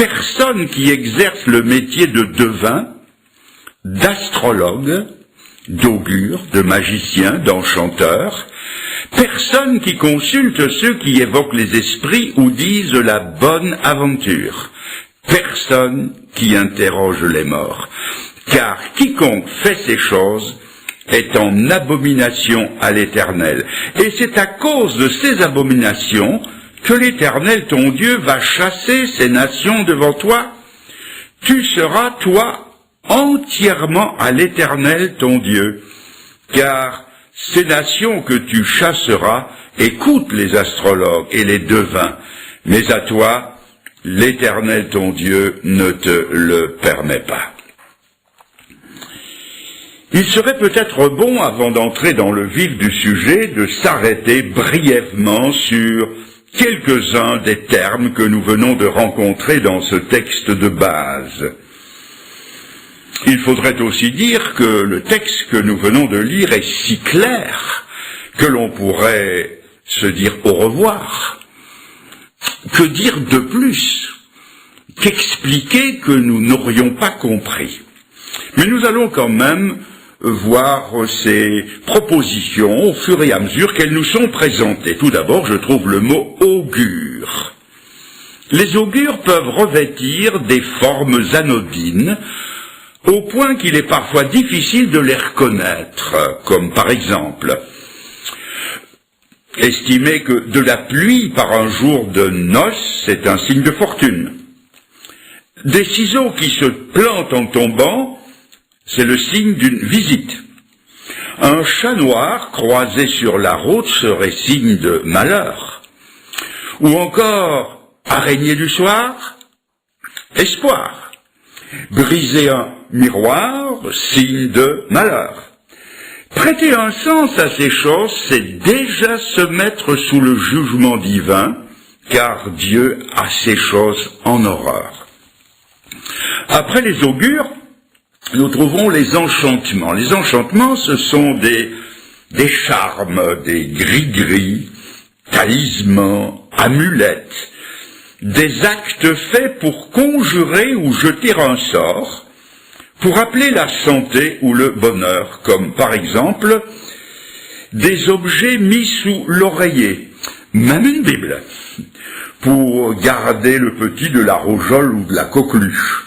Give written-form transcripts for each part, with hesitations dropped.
personne qui exerce le métier de devin, d'astrologue, d'augure, de magicien, d'enchanteur, personne qui consulte ceux qui évoquent les esprits ou disent la bonne aventure, personne qui interroge les morts, car quiconque fait ces choses est en abomination à l'Éternel. Et c'est à cause de ces abominations que l'Éternel, ton Dieu, va chasser ces nations devant toi. Tu seras, toi, entièrement à l'Éternel, ton Dieu, car ces nations que tu chasseras écoutent les astrologues et les devins, mais à toi, l'Éternel, ton Dieu, ne te le permet pas. Il serait peut-être bon, avant d'entrer dans le vif du sujet, de s'arrêter brièvement sur quelques-uns des termes que nous venons de rencontrer dans ce texte de base. Il faudrait aussi dire que le texte que nous venons de lire est si clair que l'on pourrait se dire au revoir. Que dire de plus qu'expliquer que nous n'aurions pas compris? Mais nous allons quand même voir ces propositions au fur et à mesure qu'elles nous sont présentées. Tout d'abord, je trouve le mot augure. Les augures peuvent revêtir des formes anodines, au point qu'il est parfois difficile de les reconnaître, comme par exemple estimer que de la pluie par un jour de noces, c'est un signe de fortune. Des ciseaux qui se plantent en tombant, c'est le signe d'une visite. Un chat noir croisé sur la route serait signe de malheur. Ou encore, araignée du soir, espoir. Briser un miroir, signe de malheur. Prêter un sens à ces choses, c'est déjà se mettre sous le jugement divin, car Dieu a ces choses en horreur. Après les augures, nous trouvons les enchantements. Les enchantements, ce sont des charmes, des gris-gris, talismans, amulettes, des actes faits pour conjurer ou jeter un sort, pour appeler la santé ou le bonheur, comme par exemple des objets mis sous l'oreiller, même une Bible, pour garder le petit de la rougeole ou de la coqueluche.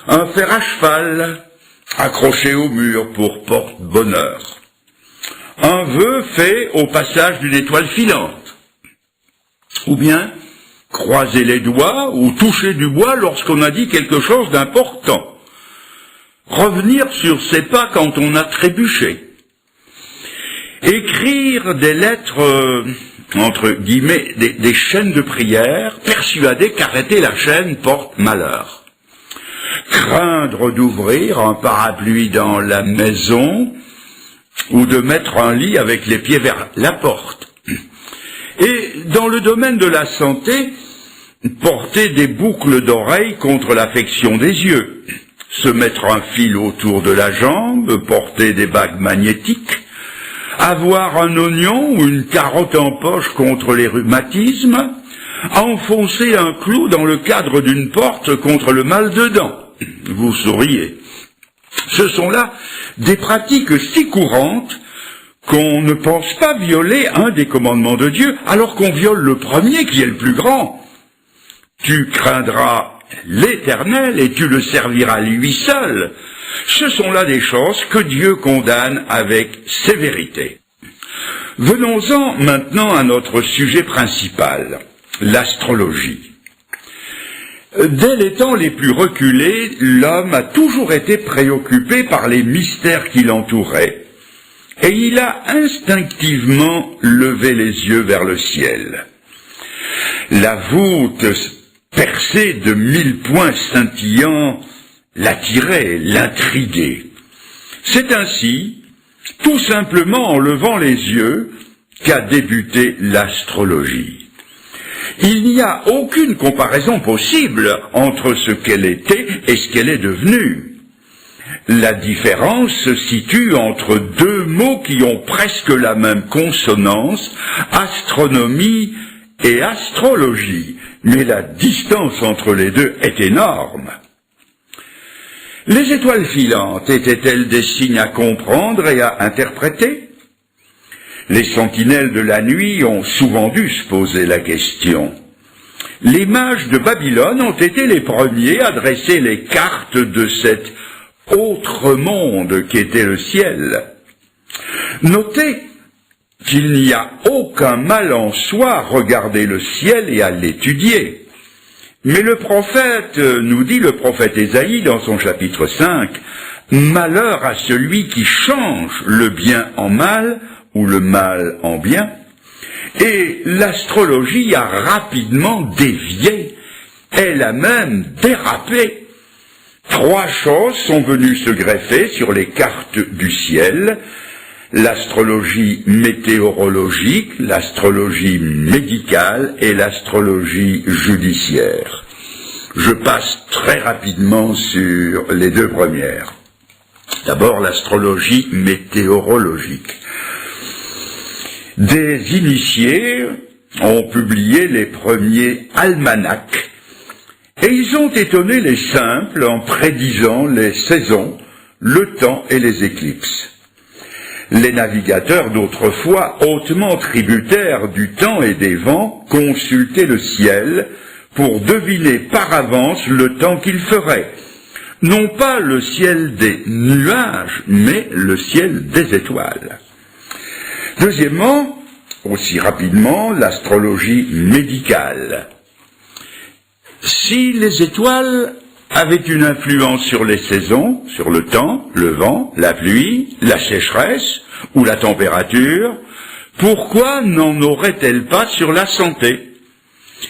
Un fer à cheval accroché au mur pour porte-bonheur. Un vœu fait au passage d'une étoile filante. Ou bien croiser les doigts ou toucher du bois lorsqu'on a dit quelque chose d'important. Revenir sur ses pas quand on a trébuché. Écrire des lettres, entre guillemets, des chaînes de prière, persuadé qu'arrêter la chaîne porte malheur. Craindre d'ouvrir un parapluie dans la maison ou de mettre un lit avec les pieds vers la porte. Et dans le domaine de la santé, porter des boucles d'oreilles contre l'affection des yeux, se mettre un fil autour de la jambe, porter des bagues magnétiques, avoir un oignon ou une carotte en poche contre les rhumatismes, enfoncer un clou dans le cadre d'une porte contre le mal de dents. Vous souriez. Ce sont là des pratiques si courantes qu'on ne pense pas violer un des commandements de Dieu, alors qu'on viole le premier qui est le plus grand. Tu craindras l'Éternel et tu le serviras lui seul. Ce sont là des choses que Dieu condamne avec sévérité. Venons-en maintenant à notre sujet principal, l'astrologie. Dès les temps les plus reculés, l'homme a toujours été préoccupé par les mystères qui l'entouraient, et il a instinctivement levé les yeux vers le ciel. La voûte percée de 1000 points scintillants l'attirait, l'intriguait. C'est ainsi, tout simplement en levant les yeux, qu'a débuté l'astrologie. Il n'y a aucune comparaison possible entre ce qu'elle était et ce qu'elle est devenue. La différence se situe entre deux mots qui ont presque la même consonance, astronomie et astrologie. mais la distance entre les deux est énorme. Les étoiles filantes étaient-elles des signes à comprendre et à interpréter? Les sentinelles de la nuit ont souvent dû se poser la question. Les mages de Babylone ont été les premiers à dresser les cartes de cet autre monde qu'était le ciel. Notez qu'il n'y a aucun mal en soi à regarder le ciel et à l'étudier. Mais le prophète nous dit, le prophète Ésaïe dans son chapitre 5, « Malheur à celui qui change le bien en mal ou le mal en bien ». Et l'astrologie a rapidement dévié, elle a même dérapé. 3 choses sont venues se greffer sur les cartes du ciel: l'astrologie météorologique, l'astrologie médicale et l'astrologie judiciaire. Je passe très rapidement sur les 2 premières. D'abord, l'astrologie météorologique. Des initiés ont publié les premiers almanachs, et ils ont étonné les simples en prédisant les saisons, le temps et les éclipses. Les navigateurs d'autrefois, hautement tributaires du temps et des vents, consultaient le ciel pour deviner par avance le temps qu'il ferait. Non pas le ciel des nuages, mais le ciel des étoiles. Deuxièmement, aussi rapidement, l'astrologie médicale. Si les étoiles avaient une influence sur les saisons, sur le temps, le vent, la pluie, la sécheresse ou la température, pourquoi n'en auraient-elles pas sur la santé?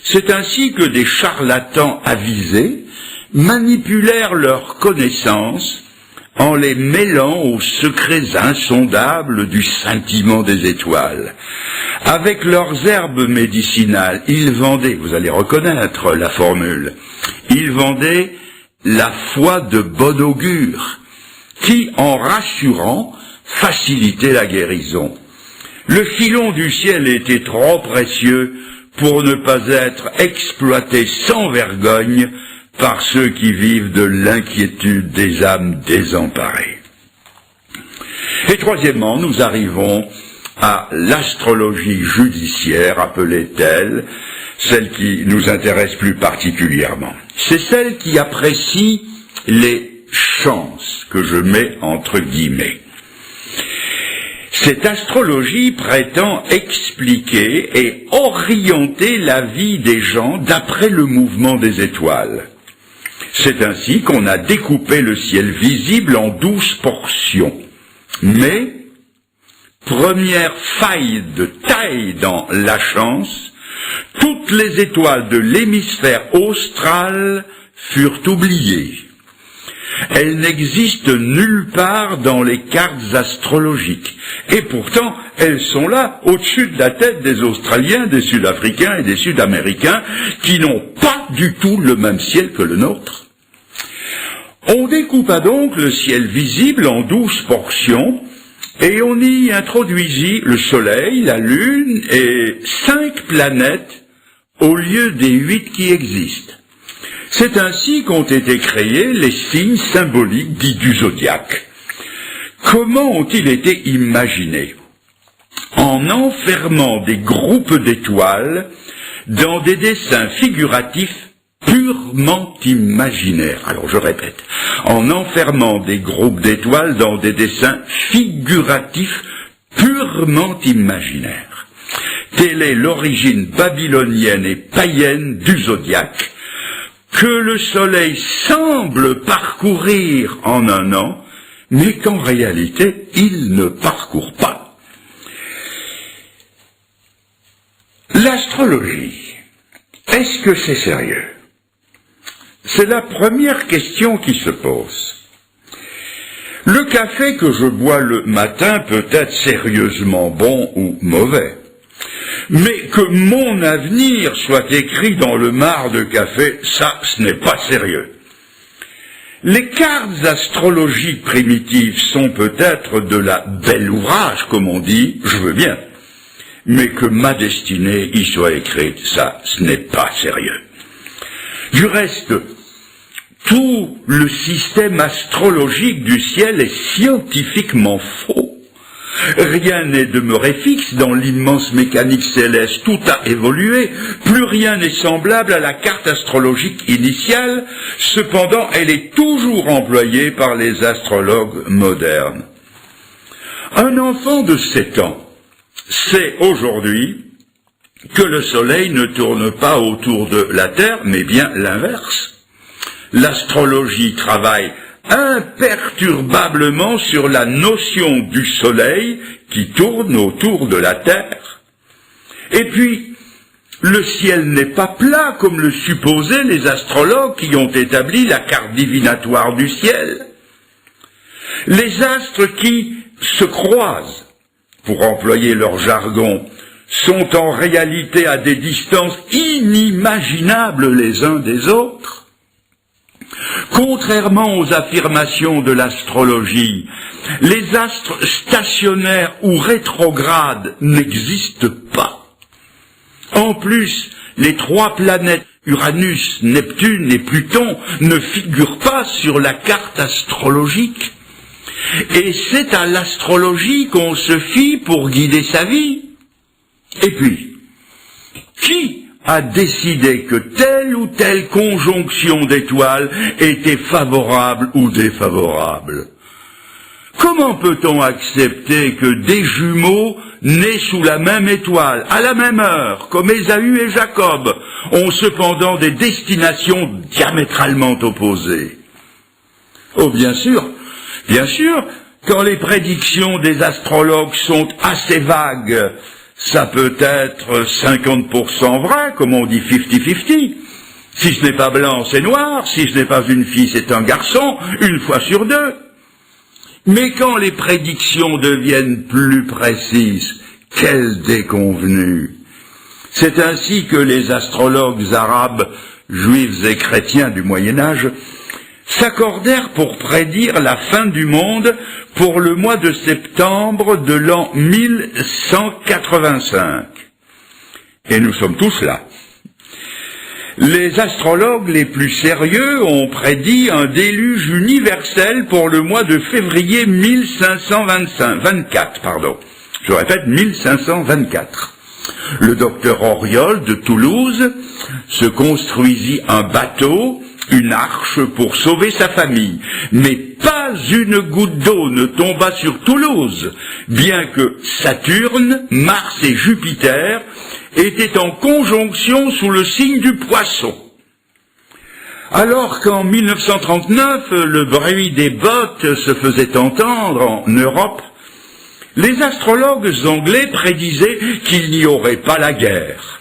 C'est ainsi que des charlatans avisés manipulèrent leurs connaissances en les mêlant aux secrets insondables du scintillement des étoiles. Avec leurs herbes médicinales, ils vendaient, vous allez reconnaître la formule, ils vendaient la foi de bon augure, qui, en rassurant, facilitait la guérison. Le filon du ciel était trop précieux pour ne pas être exploité sans vergogne par ceux qui vivent de l'inquiétude des âmes désemparées. Et troisièmement, nous arrivons à l'astrologie judiciaire, appelée telle, celle qui nous intéresse plus particulièrement. C'est celle qui apprécie les chances, que je mets entre guillemets. Cette astrologie prétend expliquer et orienter la vie des gens d'après le mouvement des étoiles. C'est ainsi qu'on a découpé le ciel visible en 12 portions. Mais, première faille de taille dans la chance, toutes les étoiles de l'hémisphère austral furent oubliées. Elles n'existent nulle part dans les cartes astrologiques. Et pourtant, elles sont là, au-dessus de la tête des Australiens, des Sud-Africains et des Sud-Américains, qui n'ont pas du tout le même ciel que le nôtre. On découpa donc le ciel visible en 12 portions, et on y introduisit le Soleil, la Lune et 5 planètes au lieu des 8 qui existent. C'est ainsi qu'ont été créés les signes symboliques dits du zodiaque. Comment ont-ils été imaginés? En enfermant des groupes d'étoiles dans des dessins figuratifs purement imaginaires. Alors je répète, en enfermant des groupes d'étoiles dans des dessins figuratifs purement imaginaires. Telle est l'origine babylonienne et païenne du zodiaque, que le soleil semble parcourir en un an, mais qu'en réalité, il ne parcourt pas. L'astrologie, est-ce que c'est sérieux? C'est la première question qui se pose. Le café que je bois le matin peut être sérieusement bon ou mauvais. Mais que mon avenir soit écrit dans le marc de café, ça, ce n'est pas sérieux. Les cartes astrologiques primitives sont peut-être de la belle ouvrage, comme on dit, je veux bien. Mais que ma destinée y soit écrite, ça, ce n'est pas sérieux. Du reste, tout le système astrologique du ciel est scientifiquement faux. Rien n'est demeuré fixe dans l'immense mécanique céleste, tout a évolué, plus rien n'est semblable à la carte astrologique initiale, cependant elle est toujours employée par les astrologues modernes. Un enfant de 7 ans sait aujourd'hui que le Soleil ne tourne pas autour de la Terre, mais bien l'inverse. L'astrologie travaille imperturbablement sur la notion du Soleil qui tourne autour de la Terre. Et puis, le ciel n'est pas plat comme le supposaient les astrologues qui ont établi la carte divinatoire du ciel. Les astres qui se croisent, pour employer leur jargon, sont en réalité à des distances inimaginables les uns des autres. Contrairement aux affirmations de l'astrologie, les astres stationnaires ou rétrogrades n'existent pas. En plus, les 3 planètes Uranus, Neptune et Pluton ne figurent pas sur la carte astrologique. Et c'est à l'astrologie qu'on se fie pour guider sa vie. Et puis, qui a décidé que telle ou telle conjonction d'étoiles était favorable ou défavorable? Comment peut-on accepter que des jumeaux nés sous la même étoile, à la même heure, comme Ésaü et Jacob, ont cependant des destinations diamétralement opposées? Oh, bien sûr, quand les prédictions des astrologues sont assez vagues, ça peut être 50% vrai, comme on dit 50-50. Si ce n'est pas blanc, c'est noir. Si ce n'est pas une fille, c'est un garçon, une fois sur 2. Mais quand les prédictions deviennent plus précises, quelle déconvenue! C'est ainsi que les astrologues arabes, juifs et chrétiens du Moyen-Âge, s'accordèrent pour prédire la fin du monde pour le mois de septembre de l'an 1185. Et nous sommes tous là. Les astrologues les plus sérieux ont prédit un déluge universel pour le mois de février 1524. Je répète, 1524. Le docteur Auriol de Toulouse se construisit un bateau, une arche pour sauver sa famille, mais pas une goutte d'eau ne tomba sur Toulouse, bien que Saturne, Mars et Jupiter étaient en conjonction sous le signe du Poisson. Alors qu'en 1939, le bruit des bottes se faisait entendre en Europe, les astrologues anglais prédisaient qu'il n'y aurait pas la guerre.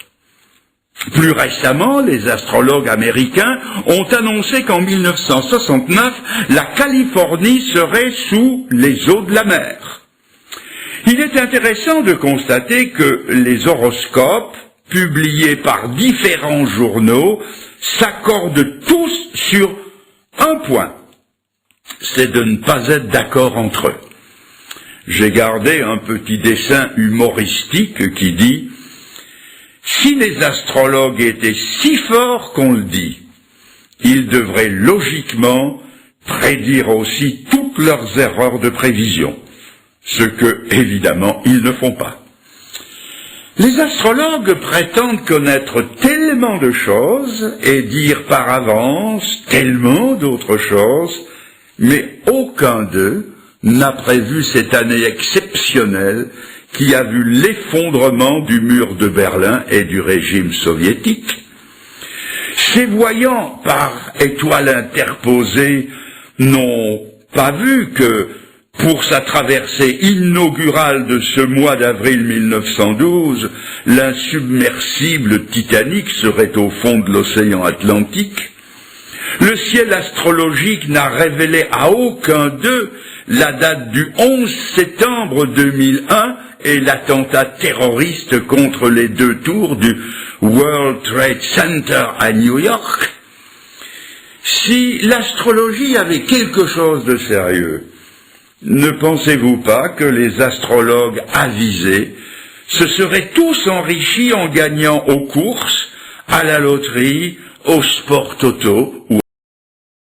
Plus récemment, les astrologues américains ont annoncé qu'en 1969, la Californie serait sous les eaux de la mer. Il est intéressant de constater que les horoscopes, publiés par différents journaux, s'accordent tous sur un point, c'est de ne pas être d'accord entre eux. J'ai gardé un petit dessin humoristique qui dit « Si les astrologues étaient si forts qu'on le dit, ils devraient logiquement prédire aussi toutes leurs erreurs de prévision, ce que, évidemment, ils ne font pas. » Les astrologues prétendent connaître tellement de choses et dire par avance tellement d'autres choses, mais aucun d'eux n'a prévu cette année exceptionnelle qui a vu l'effondrement du mur de Berlin et du régime soviétique. Ces voyants par étoiles interposées n'ont pas vu que, pour sa traversée inaugurale de ce mois d'avril 1912, l'insubmersible Titanic serait au fond de l'océan Atlantique. Le ciel astrologique n'a révélé à aucun d'eux la date du 11 septembre 2001 et l'attentat terroriste contre les 2 tours du World Trade Center à New York. Si l'astrologie avait quelque chose de sérieux, ne pensez-vous pas que les astrologues avisés se seraient tous enrichis en gagnant aux courses, à la loterie, au sport toto ou